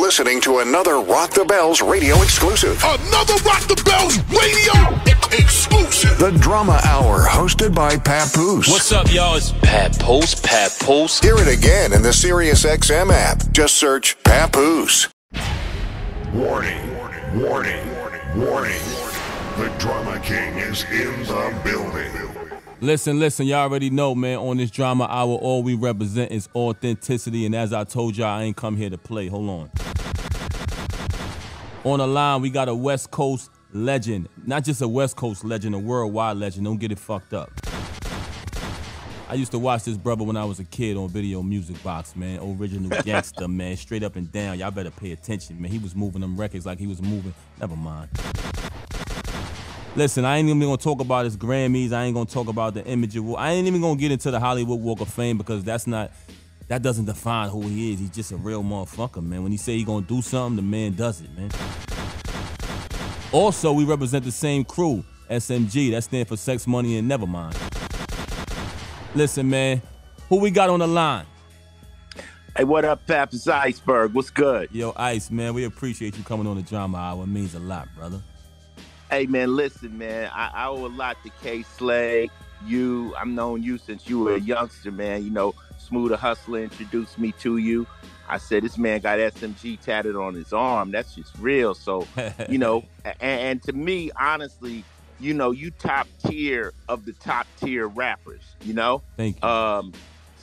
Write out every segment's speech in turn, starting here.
listening to another Rock the Bells radio exclusive. Another Rock the Bells radio exclusive. The Drama Hour, hosted by Papoose. What's up, y'all? It's Papoose. Hear it again in the Sirius XM app. Just search Papoose. Warning. The Drama King is in the building. Listen, y'all already know, man, on this Drama Hour, all we represent is authenticity, and as I told y'all, I ain't come here to play. Hold on. On the line, we got a West Coast legend. Not just a West Coast legend, a worldwide legend. Don't get it fucked up. I used to watch this brother when I was a kid on Video Music Box, man. Original gangster, man. Straight up and down. Y'all better pay attention, man. He was moving them records like he was moving. Never mind. Listen, I ain't even gonna talk about his Grammys. I ain't gonna talk about the image of. I ain't even gonna get into the Hollywood Walk of Fame because that doesn't define who he is. He's just a real motherfucker, man. When he say he gonna do something, the man does it, man. Also, we represent the same crew, SMG. That stands for Sex, Money, and Nevermind. Listen, man, who we got on the line? Hey, what up, Pap? It's Iceberg. What's good? Yo, Ice, man, we appreciate you coming on the Drama Hour. It means a lot, brother. Hey, man, listen, man. I owe a lot to K-Slay. I've known you since you were a youngster, man. You know, Smooth the Hustler introduced me to you. I said, this man got SMG tatted on his arm. That's just real. So, you know, and to me, honestly, you know, you top tier of the top tier rappers, you know? Thank you.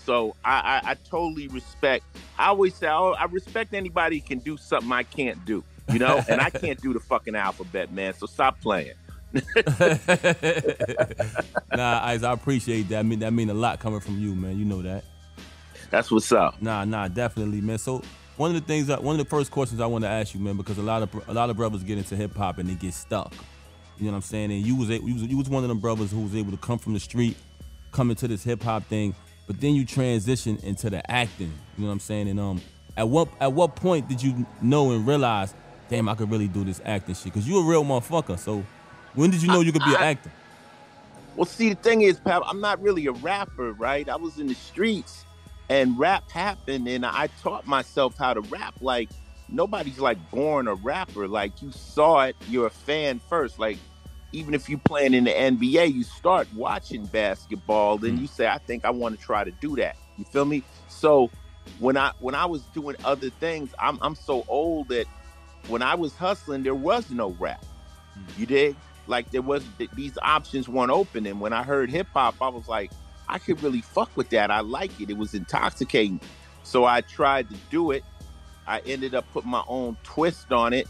So I totally respect. I always say, I respect anybody who can do something I can't do. You know, and I can't do the fucking alphabet, man. So stop playing. Nah, Ice, I appreciate that. That mean a lot coming from you, man. You know that. That's what's up. Nah, definitely, man. So one of the first questions I want to ask you, man, because a lot of brothers get into hip hop and they get stuck. You know what I'm saying? And you was one of them brothers who was able to come from the street, come into this hip hop thing, but then you transition into the acting. You know what I'm saying? And at what point did you know and realize, damn, I could really do this acting shit? Because you a real motherfucker. So when did you know you could be an actor? Well, see, the thing is, Pap, I'm not really a rapper, right? I was in the streets and rap happened and I taught myself how to rap. Like, nobody's like born a rapper. Like, you saw it, you're a fan first. Like, even if you playing in the NBA, you start watching basketball, then you say, I think I want to try to do that. You feel me? So when I was doing other things, I'm so old that when I was hustling, there was no rap. You dig? Like, these options weren't open. And when I heard hip hop, I was like, I could really fuck with that. I like it. It was intoxicating. So I tried to do it. I ended up putting my own twist on it,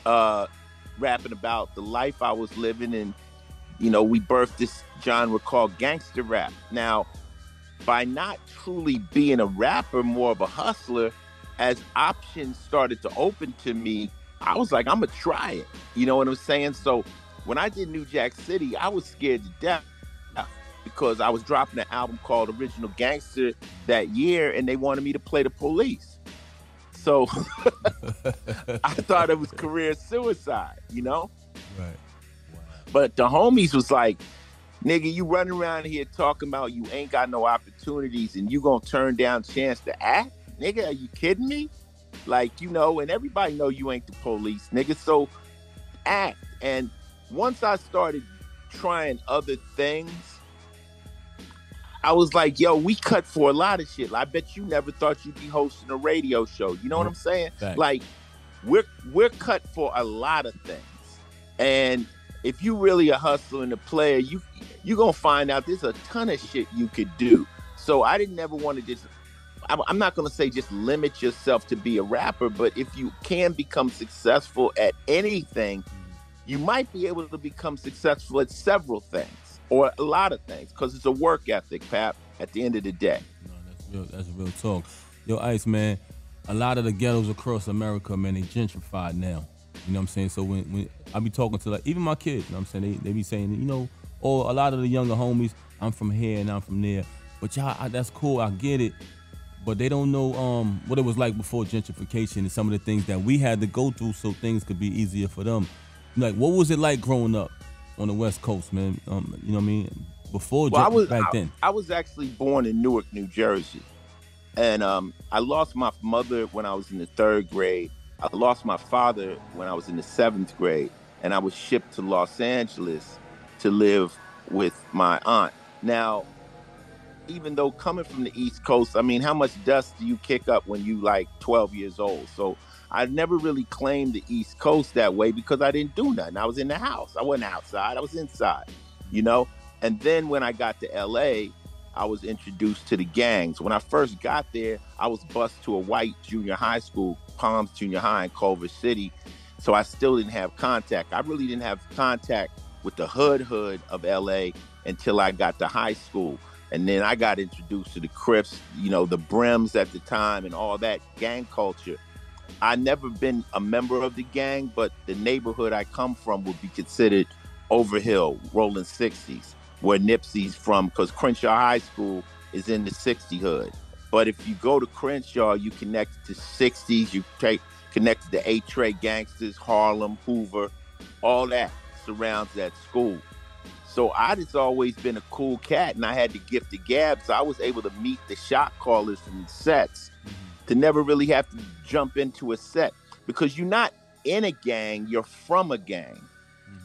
rapping about the life I was living. And, you know, we birthed this genre called gangster rap. Now, by not truly being a rapper, more of a hustler, as options started to open to me, I was like, I'm going to try it. You know what I'm saying? So when I did New Jack City, I was scared to death because I was dropping an album called Original Gangster that year, and they wanted me to play the police. So I thought it was career suicide, you know? Right. Wow. But the homies was like, nigga, you running around here talking about you ain't got no opportunities and you gonna turn down chance to act? Nigga, are you kidding me? Like, you know, and everybody know you ain't the police, nigga, so act. And once I started trying other things, I was like, yo, we cut for a lot of shit. I bet you never thought you'd be hosting a radio show. You know what I'm saying? Thanks. Like, we're cut for a lot of things. And if you really a hustler and a player, you gonna find out there's a ton of shit you could do. So I didn't ever want to just, I'm not gonna say just limit yourself to be a rapper, but if you can become successful at anything, you might be able to become successful at several things or a lot of things, because it's a work ethic, Pap, at the end of the day. No, that's real talk. Yo, Ice, man, a lot of the ghettos across America, man, they gentrified now. You know what I'm saying? So when I be talking to, like, even my kids, you know what I'm saying, they be saying, you know, or a lot of the younger homies, I'm from here and I'm from there. But y'all, that's cool, I get it. But they don't know what it was like before gentrification and some of the things that we had to go through so things could be easier for them. Like, what was it like growing up on the West Coast, man? You know what I mean? Before, back then. I was actually born in Newark, New Jersey. And I lost my mother when I was in the 3rd grade. I lost my father when I was in the 7th grade, and I was shipped to Los Angeles to live with my aunt. Now, even though coming from the East Coast, I mean, how much dust do you kick up when you like 12 years old? So I never really claimed the East Coast that way because I didn't do nothing. I was in the house. I wasn't outside. I was inside, you know? And then when I got to LA, I was introduced to the gangs. When I first got there, I was bused to a white junior high school, Palms Junior High in Culver City. So I still didn't have contact. I really didn't have contact with the hood of LA until I got to high school. And then I got introduced to the Crips, you know, the Brims at the time and all that gang culture. I never been a member of the gang, but the neighborhood I come from would be considered Overhill, Rolling 60s, where Nipsey's from, because Crenshaw High School is in the 60 hood. But if you go to Crenshaw, you connect to 60s, you connect to the A-Tray gangsters, Harlem, Hoover, all that surrounds that school. So I just always been a cool cat, and I had the gift of gab, so I was able to meet the shot callers from the sets to never really have to jump into a set, because you're not in a gang, you're from a gang.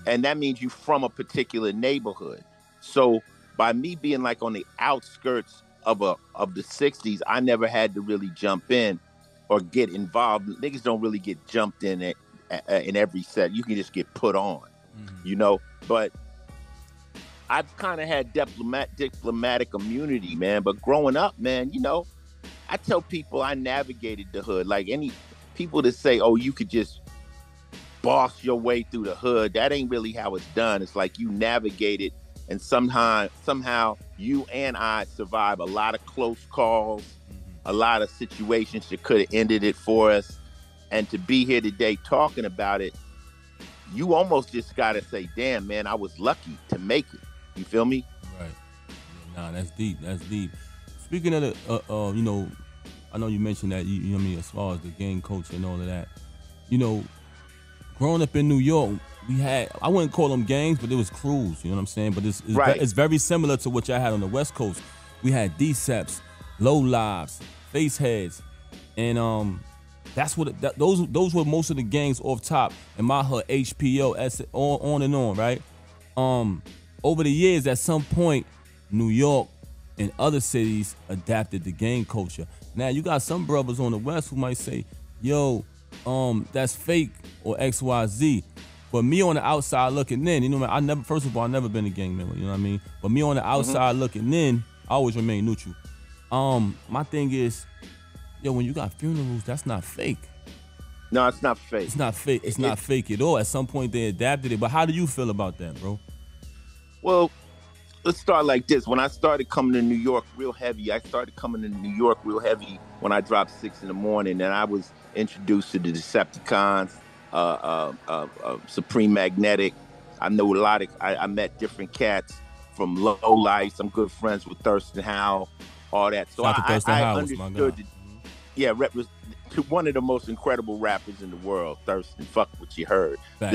And that means you're from a particular neighborhood. So by me being like on the outskirts of the 60s, I never had to really jump in or get involved. Niggas don't really get jumped in every set. You can just get put on, you know? But I've kind of had diplomatic immunity, man. But growing up, man, you know, I tell people I navigated the hood. Like any people that say, oh, you could just boss your way through the hood, that ain't really how it's done. It's like you navigate it, and somehow you and I survive a lot of close calls, a lot of situations that could have ended it for us. And to be here today talking about it, you almost just gotta say, damn, man, I was lucky to make it. You feel me? Right. Nah, that's deep. That's deep. Speaking of the, you know, I know you mentioned that, you know what I mean, as far as the gang culture and all of that. You know, growing up in New York, we had, I wouldn't call them gangs, but it was crews, you know what I'm saying? But it's very similar to what y'all had on the West Coast. We had Deceps, Low Lives, Face Heads, and that's what those were most of the gangs off top. In my hood, HPO, on and on, right? Over the years, at some point, New York and other cities adapted the gang culture. Now, you got some brothers on the West who might say, yo, that's fake or XYZ. But me on the outside looking in, you know, I never been a gang member, you know what I mean? But me on the outside looking in, I always remain neutral. My thing is, yo, when you got funerals, that's not fake. No, it's not fake. It's not fake. It's not fake at all. At some point, they adapted it. But how do you feel about that, bro? Well, let's start like this. When I started coming to New York real heavy, when I dropped 6 in the morning, and I was introduced to the Decepticons, Supreme Magnetic. I know a lot of, I met different cats from Low Life. I'm good friends with Thurston Howell, all that. So I understood, rep was one of the most incredible rappers in the world, Thurston. Fuck what you heard. My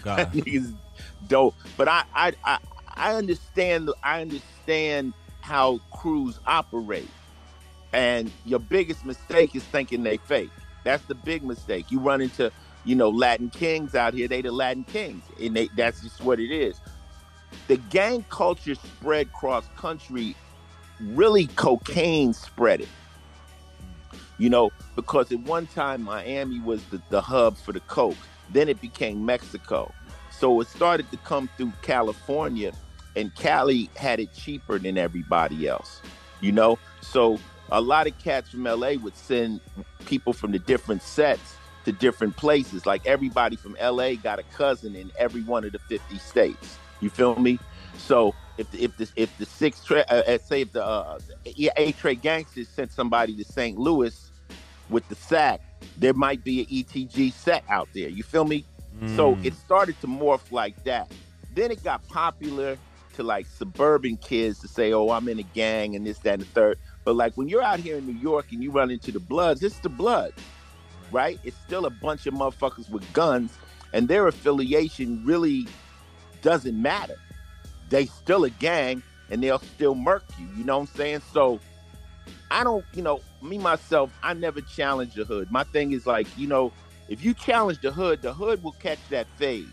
God. That nigga's dope. But I understand how crews operate. And your biggest mistake is thinking they fake. That's the big mistake. You run into, you know, Latin kings out here. They the Latin kings. And that's just what it is. The gang culture spread cross country. Really, cocaine spread it. You know, because at one time, Miami was the hub for the coke. Then it became Mexico. So it started to come through California, and Cali had it cheaper than everybody else, you know? So a lot of cats from LA would send people from the different sets to different places. Like everybody from LA got a cousin in every one of the 50 states. You feel me? So if the A-Tray gangsters sent somebody to St. Louis with the sack, there might be an ETG set out there. You feel me? So it started to morph like that. Then it got popular to like suburban kids to say, oh, I'm in a gang and this, that, and the third. But like when you're out here in New York and you run into the Bloods, it's the Bloods, right? It's still a bunch of motherfuckers with guns, and their affiliation really doesn't matter. They still a gang, and they'll still murk you, you know what I'm saying? So I don't, me myself, I never challenge the hood. My thing is like, if you challenge the hood will catch that fade.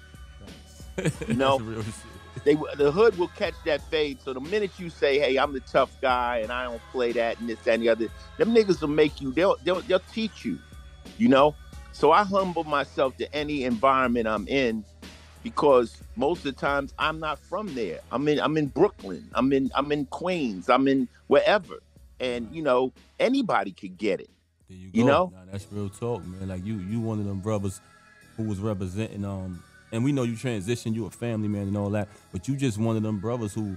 You know, That's real shit. The hood will catch that fade. So the minute you say, "Hey, I'm the tough guy and I don't play that and this, that, and the other," them niggas will make you. They'll teach you. You know. So I humble myself to any environment I'm in, because most of the times I'm not from there. I'm in Brooklyn. I'm in Queens. I'm in wherever, and anybody could get it. There you go. You know. Nah, that's real talk, man. Like you one of them brothers who was representing and we know you transitioned, you a family man and all that, but you just one of them brothers who,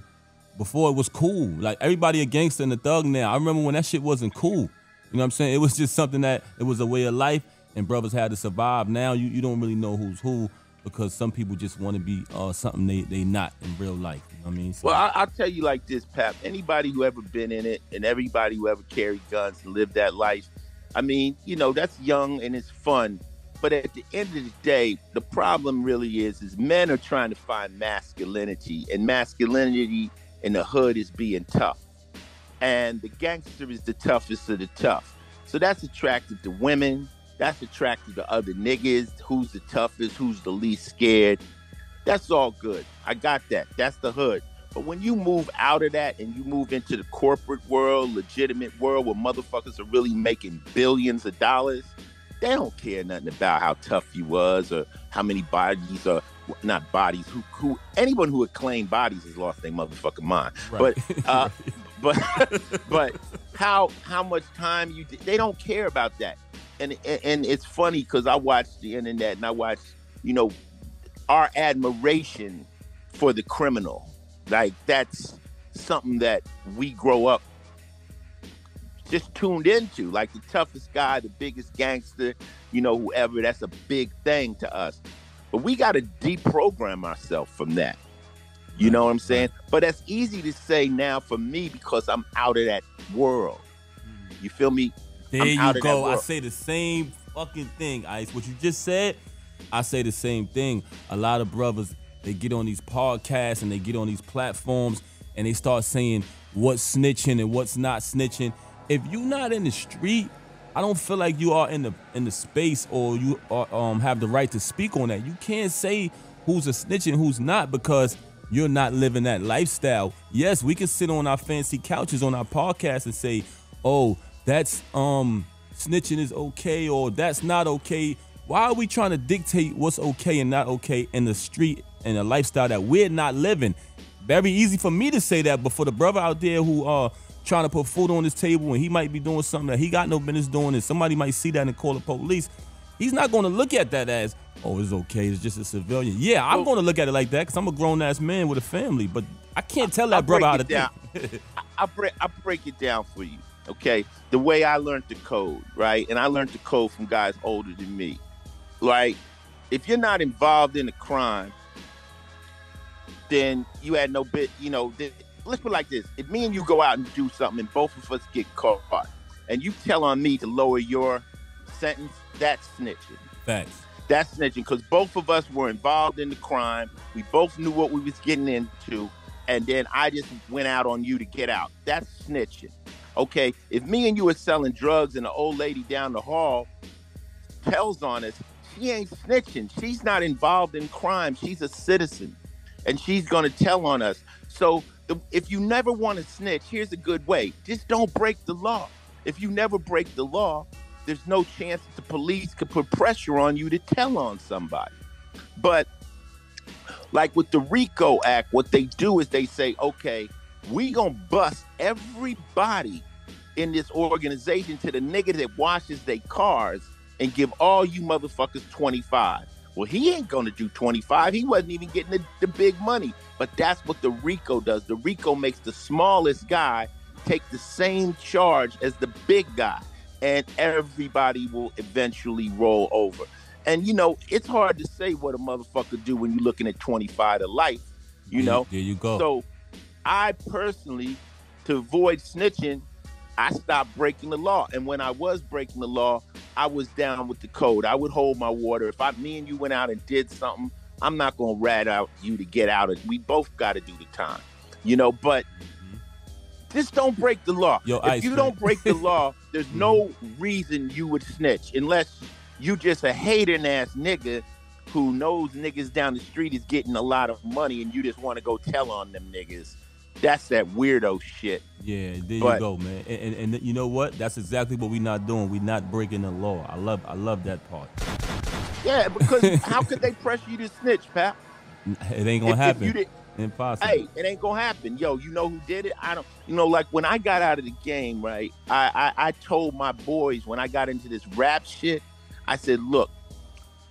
before it was cool. Like, everybody a gangster and a thug now. I remember when that shit wasn't cool. You know what I'm saying? It was just something that, it was a way of life, and brothers had to survive. Now you don't really know who's who, because some people just want to be something they not in real life. You know what I mean? So, well, I'll tell you like this, Pap. Anybody who ever been in it, and everybody who ever carried guns and lived that life, I mean, that's young and it's fun. But at the end of the day, the problem really is men are trying to find masculinity, and masculinity in the hood is being tough. And the gangster is the toughest of the tough. So that's attractive to women. That's attractive to other niggas. Who's the toughest? Who's the least scared? That's all good. I got that. That's the hood. But when you move out of that and you move into the corporate world, legitimate world, where motherfuckers are really making billions of dollars, they don't care nothing about how tough you was or how many bodies, or not bodies, who anyone who would claim bodies has lost their motherfucking mind. Right. But how much time they don't care about that. And it's funny because I watch the internet and I watch, our admiration for the criminal. Like, that's something that we grow up just tuned into. Like, the toughest guy, the biggest gangster, whoever, that's a big thing to us. But we got to deprogram ourselves from that. You know what I'm saying? But that's easy to say now for me because I'm out of that world. You feel me? There you go. I say the same fucking thing, Ice. What you just said, I say the same thing. A lot of brothers, they get on these podcasts and they get on these platforms and they start saying what's snitching and what's not snitching. If you're not in the street, I don't feel like you are in the space, or you are, have the right to speak on that. You can't say who's a snitch and who's not, because you're not living that lifestyle. Yes, we can sit on our fancy couches on our podcast and say, oh, that's snitching is okay, or that's not okay. Why are we trying to dictate what's okay and not okay in the street and a lifestyle that we're not living? Very easy for me to say that, but for the brother out there who trying to put food on his table and he might be doing something that he got no business doing, and somebody might see that and call the police, he's not going to look at that as, oh, it's okay, it's just a civilian. Yeah, I'm going to look at it like that because I'm a grown-ass man with a family, but I can't tell that brother how to think. I'll break it down for you, okay? The way I learned the code, right? And I learned the code from guys older than me. Like, if you're not involved in a crime, then you had no bit, let's put it like this. If me and you go out and do something and both of us get caught, and you tell on me to lower your sentence, that's snitching. Thanks. That's snitching, because both of us were involved in the crime. We both knew what we was getting into, and then I just went out on you to get out. That's snitching. Okay? If me and you are selling drugs and the old lady down the hall tells on us, she ain't snitching. She's not involved in crime. She's a citizen, and she's going to tell on us. So if you never want to snitch, here's a good way. Just don't break the law. If you never break the law, there's no chance that the police could put pressure on you to tell on somebody. But like with the RICO Act, what they do is they say, okay, we gonna bust everybody in this organization to the nigga that washes their cars and give all you motherfuckers 25. Well, he ain't gonna do 25. He wasn't even getting the big money. But that's what the RICO does. The RICO makes the smallest guy take the same charge as the big guy, and everybody will eventually roll over. And, it's hard to say what a motherfucker do when you're looking at 25 to life, There you go. So I personally, to avoid snitching, I stopped breaking the law. And when I was breaking the law, I was down with the code. I would hold my water. If me and you went out and did something, I'm not going to rat out you to get out of it. We both got to do the time, but Just don't break the law. Yo, if Ice, you man. don't break the law, there's no reason you would snitch unless you just a hating ass nigga who knows niggas down the street is getting a lot of money and you just want to go tell on them niggas. That's that weirdo shit. Yeah, there you go, man. And you know what? That's exactly what we're not doing. We're not breaking the law. I love that part. Yeah, because how could they pressure you to snitch, Pap? It ain't gonna happen. Impossible. Hey, it ain't gonna happen. Yo, you know who did it? I don't. You know, like when I got out of the game, right? I told my boys when I got into this rap shit, I said, look,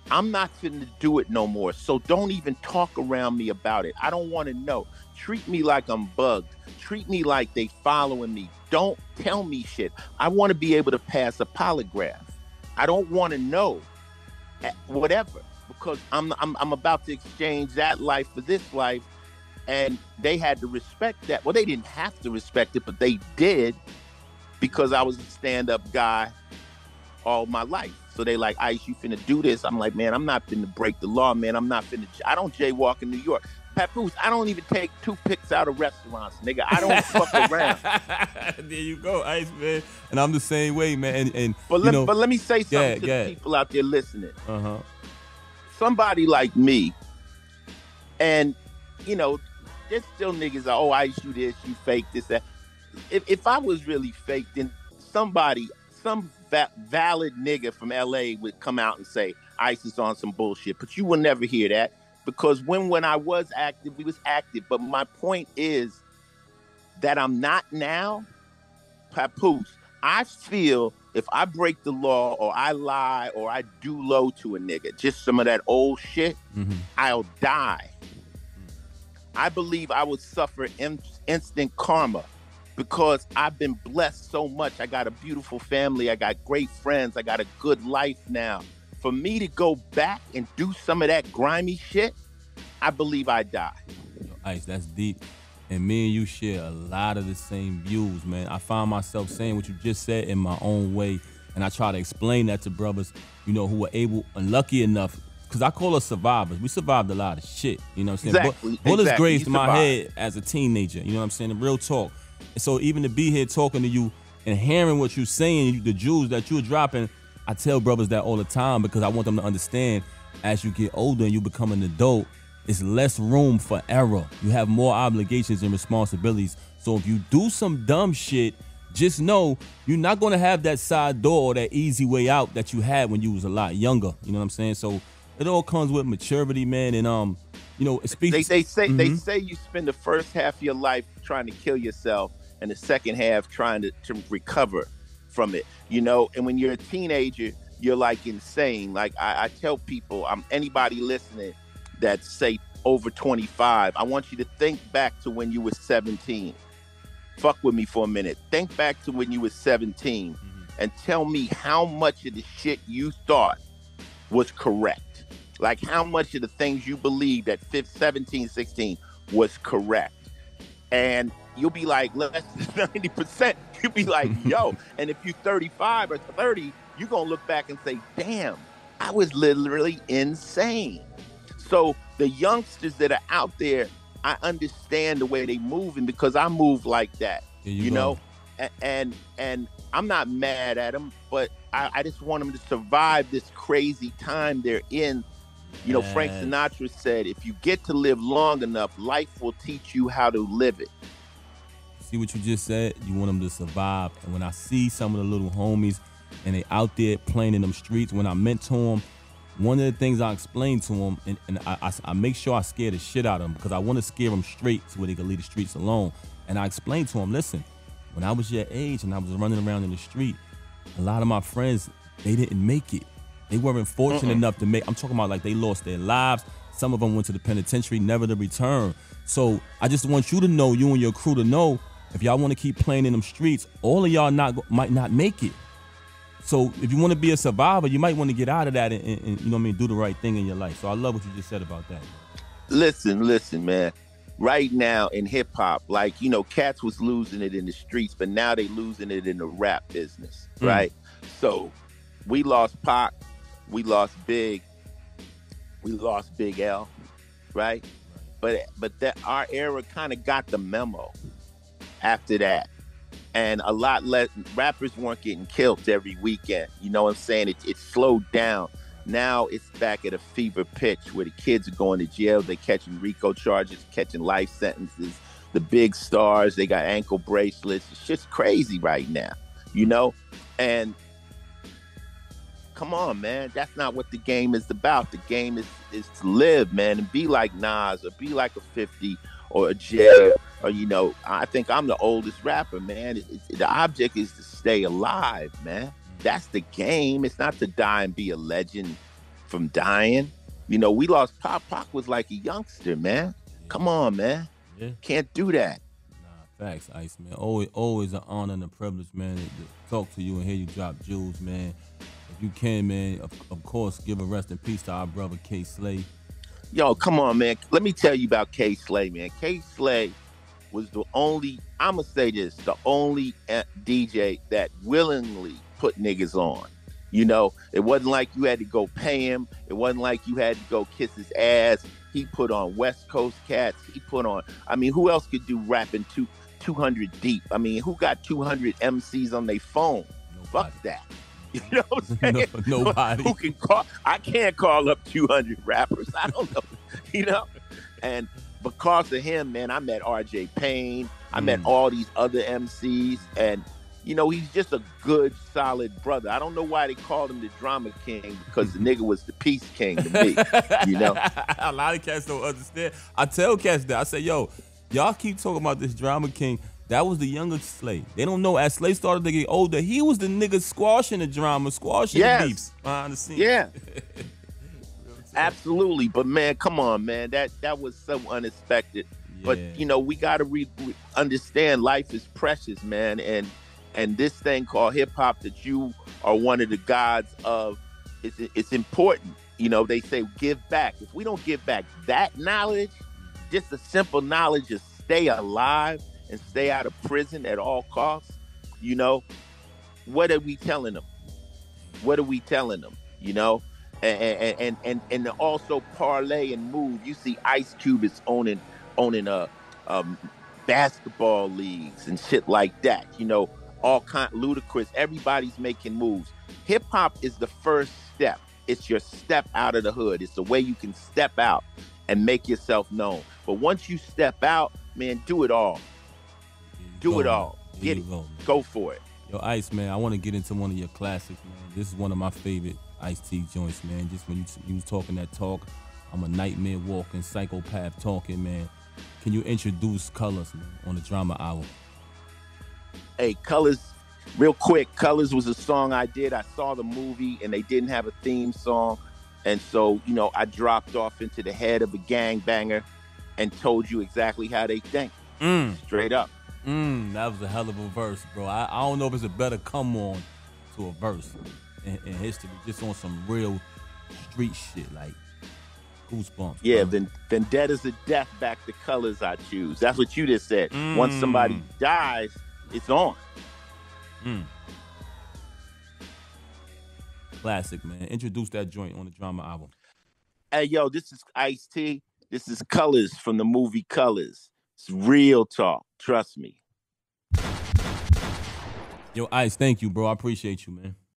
I'm not finna do it no more. So don't even talk around me about it. I don't want to know. Treat me like I'm bugged. Treat me like they following me. Don't tell me shit. I want to be able to pass a polygraph. I don't want to know whatever, because I'm about to exchange that life for this life. And they had to respect that. Well, they didn't have to respect it, but they did, because I was a stand-up guy all my life. So they like, Ice, you finna do this? I'm like, man, I'm not finna break the law, man. I don't jaywalk in New York. Papoose, I don't even take toothpicks out of restaurants, nigga. I don't fuck around. There you go, Ice, man. And I'm the same way, man. But let me say something to the people out there listening. Somebody like me, and, you know, there's still niggas like, oh, Ice, you this, you fake this, that. If I was really fake, then some valid nigga from LA would come out and say Ice is on some bullshit. But you will never hear that, because when I was active, we was active. But my point is that I'm not now. Papoose, I feel if I break the law or I lie or I do low to a nigga, just some of that old shit, I'll die. I believe I would suffer instant karma, because I've been blessed so much. I got a beautiful family. I got great friends. I got a good life now. For me to go back and do some of that grimy shit, I believe I die. Yo, Ice, that's deep. And me and you share a lot of the same views, man. I find myself saying what you just said in my own way, and I try to explain that to brothers, you know, who are able and lucky enough, because I call us survivors. We survived a lot of shit, you know what I'm saying? Exactly. Bullets grazed my head as a teenager, you know what I'm saying? Real talk. And so even to be here talking to you and hearing what you're saying, the jewels that you're dropping, I tell brothers that all the time, because I want them to understand, as you get older and you become an adult, it's less room for error. You have more obligations and responsibilities. So if you do some dumb shit, just know you're not going to have that side door or that easy way out that you had when you was a lot younger. You know what I'm saying? So it all comes with maturity, man. And you know, it speaks. They say you spend the first half of your life trying to kill yourself, and the second half trying to recover from it. You know, and when you're a teenager, you're like insane. Like I tell people, anybody listening that say over 25, I want you to think back to when you were 17. Fuck with me for a minute. Think back to when you were 17 and tell me how much of the shit you thought was correct. Like how much of the things you believed at 17, 16 was correct. And you'll be like less than 90%. You'll be like, yo. And if you're 35 or 30, you're going to look back and say, damn, I was literally insane. So the youngsters that are out there, I understand the way they moving, because I move like that, you know, and I'm not mad at them, but I just want them to survive this crazy time they're in. You know, Frank Sinatra said, if you get to live long enough, life will teach you how to live it. See what you just said? You want them to survive. And when I see some of the little homies and they out there playing in them streets, when I mentor them, one of the things I explain to them, and I make sure I scare the shit out of them, because I want to scare them straight so where they can leave the streets alone. And I explain to them, listen, when I was your age and I was running around in the street, a lot of my friends, they didn't make it. They weren't fortunate enough to make. I'm talking about like they lost their lives. Some of them went to the penitentiary, never to return. So I just want you to know, you and your crew to know, if y'all want to keep playing in them streets, all of y'all might not make it. So if you want to be a survivor, you might want to get out of that and you know what I mean, do the right thing in your life. So I love what you just said about that. Listen, man. Right now in hip hop, like, you know, cats was losing it in the streets, but now they losing it in the rap business, right? So we lost Pac, we lost Big, we lost Big L, right? But that our era kind of got the memo after that. and a lot less rappers weren't getting killed every weekend. You know what I'm saying? It slowed down. Now it's back at a fever pitch where the kids are going to jail. They're catching RICO charges, catching life sentences. The big stars, they got ankle bracelets. It's just crazy right now, you know? And come on, man. That's not what the game is about. The game is to live, man, and be like Nas or be like a 50 or a Jay or, you know, I think I'm the oldest rapper, man. The object is to stay alive, man. That's the game. It's not to die and be a legend from dying. You know, we lost Pac. Pac was like a youngster, man. Come on, man. Yeah. Can't do that. Nah, facts, Ice, man. Always an honor and a privilege, man, to talk to you and hear you drop jewels, man. If you can, man, of course, give a rest in peace to our brother K. Slay. Yo, come on, man. Let me tell you about K. Slay, man. K. Slay was the only, I'm going to say this, the only DJ that willingly put niggas on. You know, it wasn't like you had to go pay him. It wasn't like you had to go kiss his ass. He put on West Coast cats. He put on, I mean, who else could do rapping 200 deep? I mean, who got 200 MCs on their phone? Nobody. Fuck that. You know what I'm saying? Nobody. Who can call? I can't call up 200 rappers. I don't know. You know? And because of him, man, I met RJ Payne. I met all these other MCs. And, you know, he's just a good, solid brother. I don't know why they called him the Drama King, because the nigga was the Peace King to me. You know? A lot of cats don't understand. I tell cats that. I say, yo, y'all keep talking about this Drama King. That was the younger Slay. They don't know. As Slay started to get older, he was the nigga squashing the drama, squashing the beefs behind the scenes. Yeah. Absolutely. But, man, come on, man. That was so unexpected. Yeah. But, you know, we got to understand life is precious, man. And this thing called hip-hop that you are one of the gods of, it's important. You know, they say give back. If we don't give back that knowledge, just the simple knowledge of stay alive and stay out of prison at all costs, you know, what are we telling them? What are we telling them, you know? And also parlay and move. You see Ice Cube is owning basketball leagues and shit like that, you know, all kind ludicrous. Everybody's making moves. Hip hop is the first step. It's your step out of the hood. It's the way you can step out and make yourself known. But once you step out, man, do it all. Do it all. Get it. Go for it. Yo, Ice, man, I want to get into one of your classics, man. This is one of my favorite Ice-T joints, man. Just when you was talking that talk, I'm a nightmare walking, psychopath talking, man. Can you introduce Colors, man, on the Drama album? Hey, Colors, real quick, Colors was a song I did. I saw the movie and they didn't have a theme song. And so, you know, I dropped off into the head of a gangbanger and told you exactly how they think. Straight up. That was a hell of a verse, bro. I don't know if it's a better come on to a verse in history, just on some real street shit, like goosebumps. Yeah, Vendettas of death, back to Colors I choose. That's what you just said. Once somebody dies, it's on. Classic, man. Introduce that joint on the Drama album. Hey, yo, this is Ice-T. This is Colors from the movie Colors. It's real talk. Trust me. Yo, Ice, thank you, bro. I appreciate you, man.